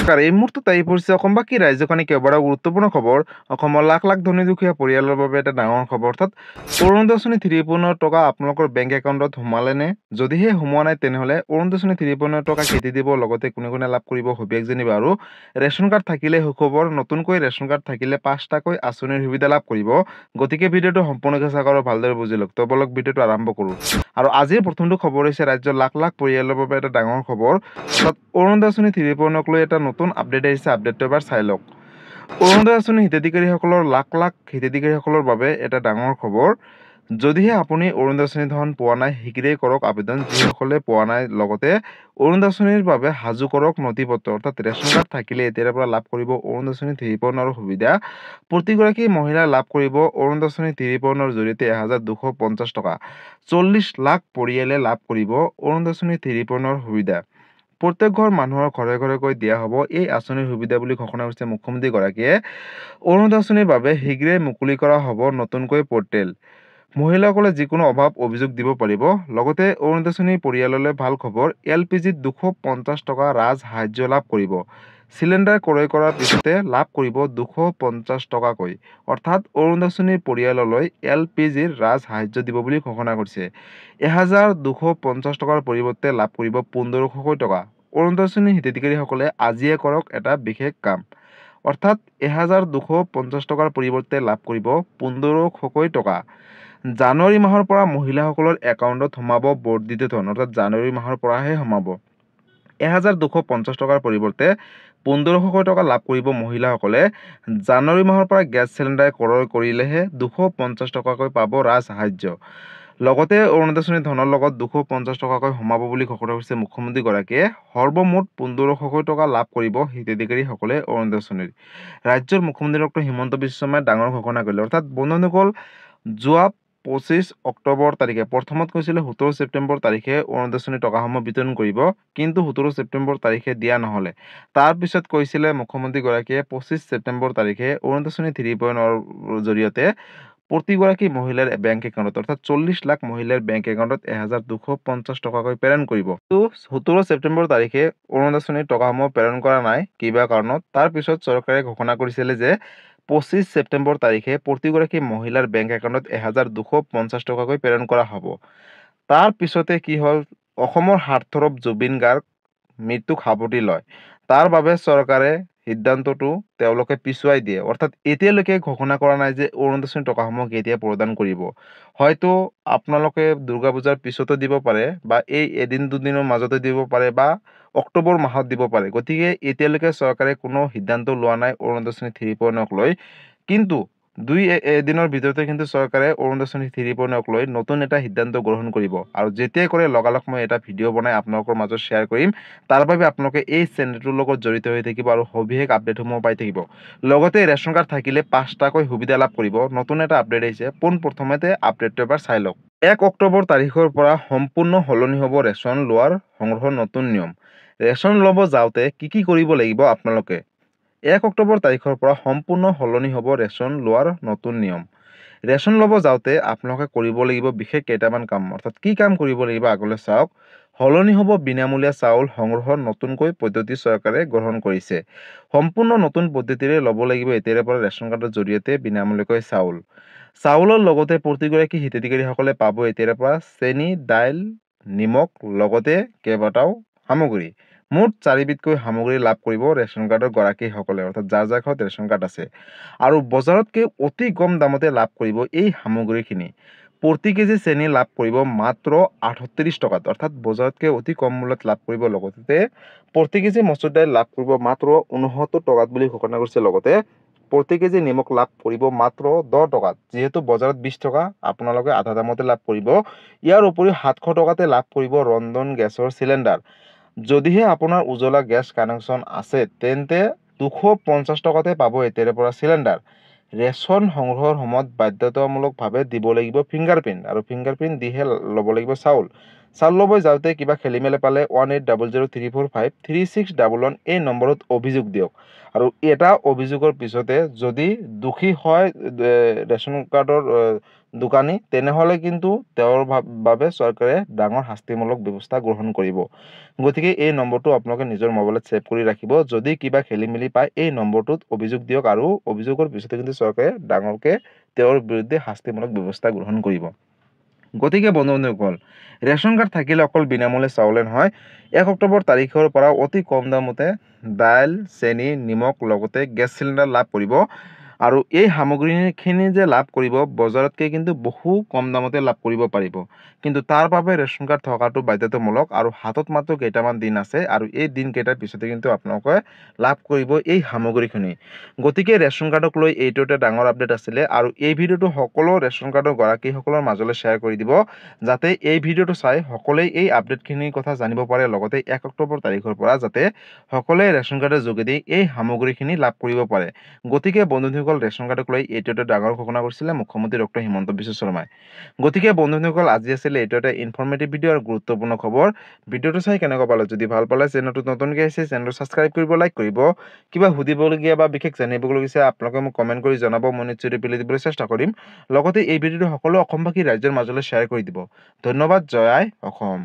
নমস্কাৰ। এই মুহূৰ্তত আহি পৰিছে অসমবাসী ৰাজ্যখনে কেইবাটাও গুৰুত্বপূৰ্ণ খবৰ। অসমৰ লাখ লাখ ধনী দুখীয়া পৰিয়ালৰ বাবে এটা ডাঙৰ খবৰ। অৰ্থাৎ অৰুণোদয় আঁচনি 3.0 টকা আপোনালোকৰ বেংক একাউণ্টত সোমালেনে? যদিহে সোমোৱা নাই তেনেহ'লে অৰুণোদয় আঁচনি 3.0 টকা কেতি দিব, লগতে কোনে কোনে লাভ কৰিব সবিশেষ জানিবা। আৰু ৰেচন কাৰ্ড থাকিলে সুখবৰ। নতুনকৈ ৰেচন কাৰ্ড থাকিলে 5টাকৈ আঁচনিৰ সুবিধা লাভ কৰিব। গতিকে ভিডিঅ'টো সম্পূৰ্ণকৈ চাওক আৰু ভালদৰে বুজি লওক। তো বলক ভিডিঅ'টো আৰম্ভ কৰোঁ। আৰু আজিৰ প্ৰথমটো খবৰ হৈছে ৰাজ্যৰ লাখ লাখ পৰিয়ালৰ বাবে এটা ডাঙৰ খবৰ। অৰ্থাৎ অৰুণোদয় আঁচনি 3.0 লৈ এটা নতুন আপডেট আহিছে। আপডেটটো এবাৰ চাই লওক। অৰুণোদয় আঁচনি হিতাধিকাৰীসকলৰ লাখ লাখ হিতাধিকাৰীসকলৰ বাবে এটা ডাঙৰ খবৰ। যদিহে আপুনি অৰুণোদয় আঁচনি ধন পোৱা নাই, শীঘ্ৰেই কৰক আবেদন। যিসকলে পোৱা নাই, লগতে অৰুণোদয় আঁচনিৰ বাবে সাজু কৰক নথিপত্ৰ। অৰ্থাৎ ৰেচন কাৰ্ড থাকিলে এতিয়াৰ পৰা লাভ কৰিব অৰুণোদয় আঁচনি 3.0 সুবিধা। প্ৰতিগৰাকী মহিলাই লাভ কৰিব অৰুণোদয় আঁচনি 3.0 জৰিয়তে 1250 টকা। 40 লাখ পৰিয়ালে লাভ কৰিব অৰুণোদয় আঁচনি 3.0 সুবিধা। প্ৰত্যেক ঘৰ মানুহৰ ঘৰে ঘৰে গৈ দিয়া হ'ব এই আঁচনিৰ সুবিধা বুলি ঘোষণা কৰিছে মুখ্যমন্ত্ৰীগৰাকীয়ে। অৰুণোদয় আঁচনিৰ বাবে শীঘ্ৰেই মুকলি কৰা হ'ব নতুনকৈ পৰ্টেল। মহিলাসকলে যিকোনো অভাৱ অভিযোগ দিব পাৰিব। লগতে অৰুণোদয় আঁচনি পৰিয়াললৈ ভাল খবৰ। LPGত 250 টকা ৰাজ সাহায্য লাভ কৰিব। চিলিণ্ডাৰ ক্ৰয় কৰাৰ পিছতে লাভ কৰিব 250 টকাকৈ। অৰ্থাৎ অৰুণোদয় আঁচনিৰ পৰিয়াললৈ LPGৰ ৰাজ সাহায্য দিব বুলি ঘোষণা কৰিছে। 1250 টকাৰ পৰিৱৰ্তে লাভ কৰিব 1500 টকা। অৰুণোদয় আঁচনিৰ হিতাধিকাৰীসকলে আজিয়ে কৰক এটা বিশেষ কাম। অৰ্থাৎ 1250 টকাৰ পৰিৱৰ্তে লাভ কৰিব 1500 টকা। জানুৱাৰী মাহৰ পৰা মহিলাসকলৰ একাউণ্টত সোমাব বৰ্ধিত ধন। অৰ্থাৎ জানুৱাৰী মাহৰ পৰাহে সোমাব। 1250 টকাৰ পৰিৱৰ্তে 1500 টকা লাভ কৰিব মহিলাসকলে। জানুৱাৰী মাহৰ পৰা গেছ চিলিণ্ডাৰ ক্ৰয় কৰিলেহে 250 টকাকৈ পাব ৰাজ সাহায্য। লগতে অৰুণোদয় আঁচনিৰ ধনৰ লগত 250 টকাকৈ সোমাব বুলি ঘোষণা কৰিছে মুখ্যমন্ত্ৰীগৰাকীয়ে। সৰ্বমুঠ 1500 টকা লাভ কৰিব হিতাধিকাৰীসকলে অৰুণোদয় আঁচনিৰ। ৰাজ্যৰ মুখ্যমন্ত্ৰী ডক্টৰ হিমন্ত বিশ্ব শৰ্মাই ডাঙৰ ঘোষণা কৰিলে। অৰ্থাৎ বন্ধুসকল, যোৱা 25 অক্টোবৰ তাৰিখে প্ৰথমত কৈছিলে 17 ছেপ্টেম্বৰ তাৰিখে অৰুণোদয় আঁচনিৰ টকাসমূহ বিতৰণ কৰিব, কিন্তু 17 ছেপ্টেম্বৰ তাৰিখে দিয়া নহ'লে। তাৰপিছত কৈছিলে মুখ্যমন্ত্ৰীগৰাকীয়ে 25 ছেপ্টেম্বৰ তাৰিখে অৰুণোদয় আঁচনি 3.0 জৰিয়তে প্ৰতিগৰাকী মহিলাৰ বেংক একাউণ্টত, অৰ্থাৎ 40 লাখ মহিলাৰ বেংক একাউণ্টত 1250 টকাকৈ প্ৰেৰণ কৰিব। 17 ছেপ্টেম্বৰ তাৰিখে অৰুণোদয় আঁচনিৰ টকাসমূহ প্ৰেৰণ কৰা নাই কিবা কাৰণত। তাৰপিছত চৰকাৰে ঘোষণা কৰিছিলে যে 25 ছেপ্টেম্বৰ তাৰিখে প্ৰতিগৰাকী মহিলাৰ বেংক একাউণ্টত 1250 টকাকৈ প্ৰেৰণ কৰা হ'ব। তাৰ পিছতে কি হ'ল, অসমৰ হাৰ্টথ্ৰব জুবিন গাৰ্গ মৃত্যুক সাৱটি লয়। তাৰ বাবে চৰকাৰে সিদ্ধান্তটো তেওঁলোকে পিছুৱাই দিয়ে। অৰ্থাৎ এতিয়ালৈকে ঘোষণা কৰা নাই যে অৰুণোদয় আঁচনিৰ টকাসমূহ কেতিয়া প্ৰদান কৰিব। হয়তো আপোনালোকে দুৰ্গা পূজাৰ পিছতো দিব পাৰে, বা এই এদিন দুদিনৰ মাজতে দিব পাৰে, বা অক্টোবৰ মাহত দিব পাৰে। গতিকে এতিয়ালৈকে চৰকাৰে কোনো সিদ্ধান্ত লোৱা নাই অৰুণোদয় আঁচনি 3.0 লৈ। কিন্তু এদিনৰ ভিতৰতে কিন্তু চৰকাৰে অৰুণোদয় আঁচনি 3.0 লৈ নতুন এটা সিদ্ধান্ত গ্ৰহণ কৰিব। আৰু যেতিয়াই কৰে লগালগ মই এটা ভিডিঅ' বনাই আপোনালোকৰ মাজত শ্বেয়াৰ কৰিম। তাৰ বাবে আপোনালোকে এই চেনেলটোৰ লগত জড়িত হৈ থাকিব আৰু সবিশেষ আপডেটসমূহ পাই থাকিব। লগতে ৰেচন কাৰ্ড থাকিলে 5টাকৈ সুবিধা লাভ কৰিব। নতুন এটা আপডেট আহিছে। পোনপ্ৰথমতে আপডেটটো এবাৰ চাই লওক। 1 অক্টোবৰ তাৰিখৰ পৰা সম্পূৰ্ণ সলনি হ'ব ৰেচন লোৱাৰ সংগ্ৰহৰ নতুন নিয়ম। ৰেচন ল'ব যাওঁতে কি কৰিব লাগিব আপোনালোকে? 1 অক্টোবৰ তাৰিখৰ পৰা সম্পূৰ্ণ সলনি হ'ব ৰেচন লোৱাৰ নতুন নিয়ম। ৰেচন ল'ব যাওঁতে আপোনালোকে কৰিব লাগিব বিশেষ কেইটামান কাম। অৰ্থাৎ কি কাম কৰিব লাগিব আগলৈ চাওক। সলনি হ'ব বিনামূলীয়া চাউল সংগ্ৰহৰ নতুনকৈ পদ্ধতি চৰকাৰে গ্ৰহণ কৰিছে। সম্পূৰ্ণ নতুন পদ্ধতিৰে ল'ব লাগিব এতিয়াৰে পৰা ৰেচন কাৰ্ডৰ জৰিয়তে বিনামূলীয়াকৈ চাউল। চাউলৰ লগতে প্ৰতিগৰাকী হিতাধিকাৰীসকলে পাব এতিয়াৰে পৰা চেনি, দাইল, নিমখ, লগতে কেইবাটাও সামগ্ৰী। মুঠ 4বিধকৈ সামগ্ৰী লাভ কৰিব ৰেচন কাৰ্ডৰ গৰাকীসকলে। অৰ্থাৎ যাৰ যাৰ ঘৰত ৰেচন কাৰ্ড আছে। আৰু বজাৰতকৈ অতি কম দামতে লাভ কৰিব এই সামগ্ৰীখিনি। প্ৰতি কেজি চেনি লাভ কৰিব মাত্ৰ 38 টকাত। অৰ্থাৎ বজাৰতকৈ অতি কম মূল্যত লাভ কৰিব। লগতে প্ৰতি কেজি মচুৰ দাইল লাভ কৰিব মাত্ৰ 69 টকাত বুলি ঘোষণা কৰিছে। লগতে প্ৰতি কেজি নিমখ লাভ কৰিব মাত্ৰ 10 টকাত। যিহেতু বজাৰত 20 টকা, আপোনালোকে আধা দামতে লাভ কৰিব। ইয়াৰ উপৰিও 700 টকাতে লাভ কৰিব ৰন্ধন গেছৰ চিলিণ্ডাৰ। যদিহে আপোনাৰ উজ্বলা গেছ কানেকশ্যন আছে তেন্তে 250 টকাতে পাব এতিয়াৰে পৰা চিলিণ্ডাৰ। ৰেচন সংগ্ৰহৰ সময়ত বাধ্যতামূলকভাৱে দিব লাগিব ফিংগাৰপ্ৰিণ্ট, আৰু ফিংগাৰপ্ৰিণ্ট দিহে ল'ব লাগিব চাউল। চাউল ল'বলৈ যাওঁতে কিবা খেলিমেলি পালে 180034536111 এই নম্বৰত অভিযোগ দিয়ক আৰু এটা অভিযোগৰ পিছতে যদি দোষী হয় ৰেচন কাৰ্ডৰ দোকানী তেনেহ'লে কিন্তু তেওঁৰ বাবে চৰকাৰে ডাঙৰ শাস্তিমূলক ব্যৱস্থা গ্ৰহণ কৰিব। গতিকে এই নম্বৰটো আপোনালোকে নিজৰ মোবাইলত ছেভ কৰি ৰাখিব। যদি কিবা খেলিমেলি পায় এই নম্বৰটোত অভিযোগ দিয়ক আৰু অভিযোগৰ পিছতে কিন্তু চৰকাৰে ডাঙৰকৈ তেওঁৰ বিৰুদ্ধে শাস্তিমূলক ব্যৱস্থা গ্ৰহণ কৰিব। গতিকে বন্ধু-বান্ধৱীসকল, ৰেচন কাৰ্ড থাকিলে অকল বিনামূল্যে চাউলে নহয়, 1 অক্টোবৰ তাৰিখৰ পৰা অতি কম দামতে দাইল, চেনি, নিমখ লগতে গেছ চিলিণ্ডাৰ লাভ কৰিব আৰু এই সামগ্ৰীখিনি যে লাভ কৰিব বজাৰতকৈ কিন্তু বহু কম দামতে লাভ কৰিব পাৰিব। কিন্তু তাৰ বাবে ৰেচন কাৰ্ড থকাটো বাধ্যতামূলক আৰু হাতত মাত্ৰ কেইটামান দিন আছে আৰু এই দিনকেইটাৰ পিছতে কিন্তু আপোনালোকে লাভ কৰিব এই সামগ্ৰীখিনি। গতিকে ৰেচন কাৰ্ডক লৈ এইটো এটা ডাঙৰ আপডেট আছিলে আৰু এই ভিডিঅ'টো সকলো ৰেচন কাৰ্ডৰ গৰাকীসকলৰ মাজলৈ শ্বেয়াৰ কৰি দিব যাতে এই ভিডিঅ'টো চাই সকলোৱে এই আপডেটখিনিৰ কথা জানিব পাৰে লগতে 1 অক্টোবৰ তাৰিখৰ পৰা যাতে সকলোৱে ৰেচন কাৰ্ডৰ যোগেদি এই সামগ্ৰীখিনি লাভ কৰিব পাৰে। গতিকে বন্ধুসকল, ৰেচন কাৰ্ডক লৈ এইটো এটা ডাঙৰ ঘোষণা কৰিছিলে মুখ্যমন্ত্ৰী ডক্টৰ হিমন্ত বিশ্ব শৰ্মাই। গতিকে বন্ধুসকল, আজি আছিলে এইটো এটা ইনফৰ্মেটিভ ভিডিঅ' আৰু গুৰুত্বপূৰ্ণ খবৰ। ভিডিঅ'টো চাই কেনেকুৱা পালে? যদি ভাল পালে চেনেলটোত নতুনকৈ আহিছে চেনেলটো ছাবস্ক্ৰাইব কৰিব, লাইক কৰিব। কিবা সুধিবলগীয়া বা বিশেষ জানিবলগীয়া আপোনালোকে মোক কমেণ্ট কৰি জনাব, মই নিশ্চয় ৰিপ্লাই দিবলৈ চেষ্টা কৰিম। লগতে এই ভিডিঅ'টো সকলো অসমবাসী ৰাইজৰ মাজলৈ শ্বেয়াৰ কৰি দিব। ধন্যবাদ। জয় আই অসম।